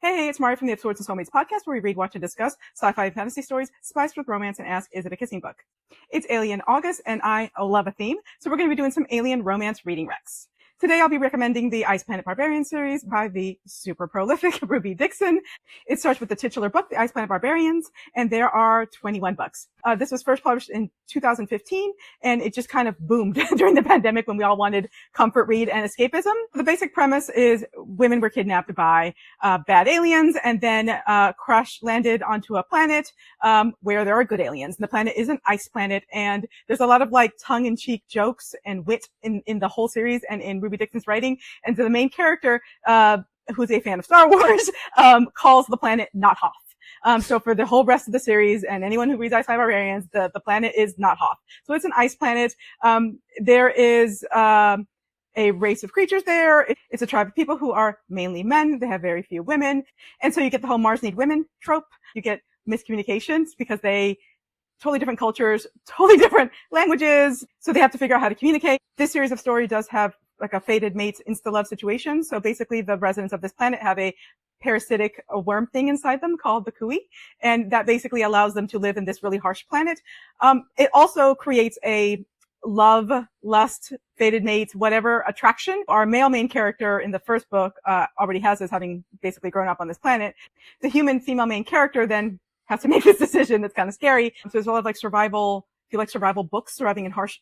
Hey, it's Mari from the Of Swords and Soulmates podcast, where we read, watch, and discuss sci-fi and fantasy stories spiced with romance and ask, is it a kissing book? It's Alien August, and I love a theme, so we're going to be doing some alien romance reading recs. Today I'll be recommending the Ice Planet Barbarians series by the super prolific Ruby Dixon. It starts with the titular book, The Ice Planet Barbarians, and there are 21 books. This was first published in 2015, and it just kind of boomed during the pandemic when we all wanted comfort read and escapism. The basic premise is women were kidnapped by bad aliens and then crash landed onto a planet where there are good aliens. And the planet is an ice planet, and there's a lot of like tongue-in-cheek jokes and wit in the whole series and in Ruby Dixon's writing. And so the main character, who's a fan of Star Wars, calls the planet Not Hoth. So for the whole rest of the series and anyone who reads Ice Planet Barbarians, the planet is Not Hoth. So it's an ice planet. There is a race of creatures there. It's a tribe of people who are mainly men. They have very few women. And so you get the whole Mars need women trope. You get miscommunications because they totally different cultures, totally different languages. So they have to figure out how to communicate. This series of story does have like a fated mates insta-love situation. So basically the residents of this planet have a parasitic worm thing inside them called the Kui, and that basically allows them to live in this really harsh planet. It also creates a love, lust, fated mates, whatever attraction. Our male main character in the first book already has this, having basically grown up on this planet. The human female main character then has to make this decision that's kind of scary. So there's a lot of like survival, if you like survival books, surviving in harsh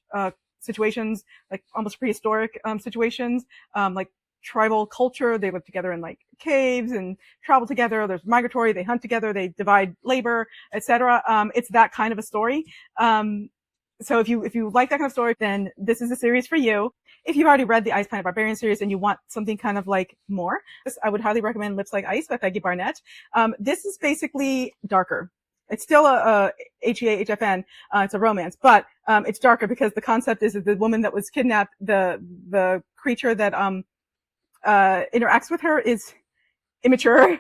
situations, like almost prehistoric situations, like tribal culture. They live together in like caves and travel together. There's migratory, they hunt together, they divide labor, etc. It's that kind of a story. So if you like that kind of story, then this is a series for you. If you've already read the Ice Planet Barbarian series and you want something kind of like more, I would highly recommend Lips Like Ice by Peggy Barnett. This is basically darker. It's still a HEA-HFN. It's a romance, but it's darker because the concept is that the woman that was kidnapped, the creature that interacts with her is immature,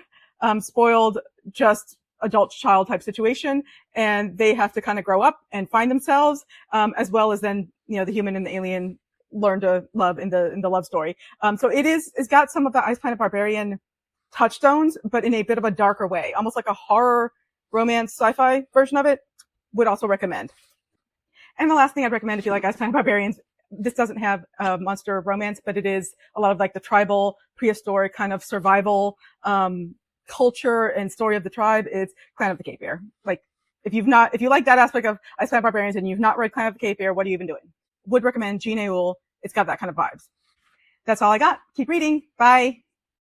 spoiled, just adult child type situation, and they have to kind of grow up and find themselves, as well as then, you know, the human and the alien learn to love in the love story. So it's got some of the Ice Planet Barbarian touchstones, but in a bit of a darker way, almost like a horror romance sci-fi version of it. Would also recommend. And the last thing I'd recommend if you like Ice Planet Barbarians, this doesn't have monster romance, but it is a lot of like the tribal, prehistoric kind of survival culture and story of the tribe. It's Clan of the Cape Bear. Like if you like that aspect of Ice Planet Barbarians and you've not read Clan of the Cape Bear, what are you even doing? Would recommend Jean Eul. It's got that kind of vibes. That's all I got. Keep reading. Bye.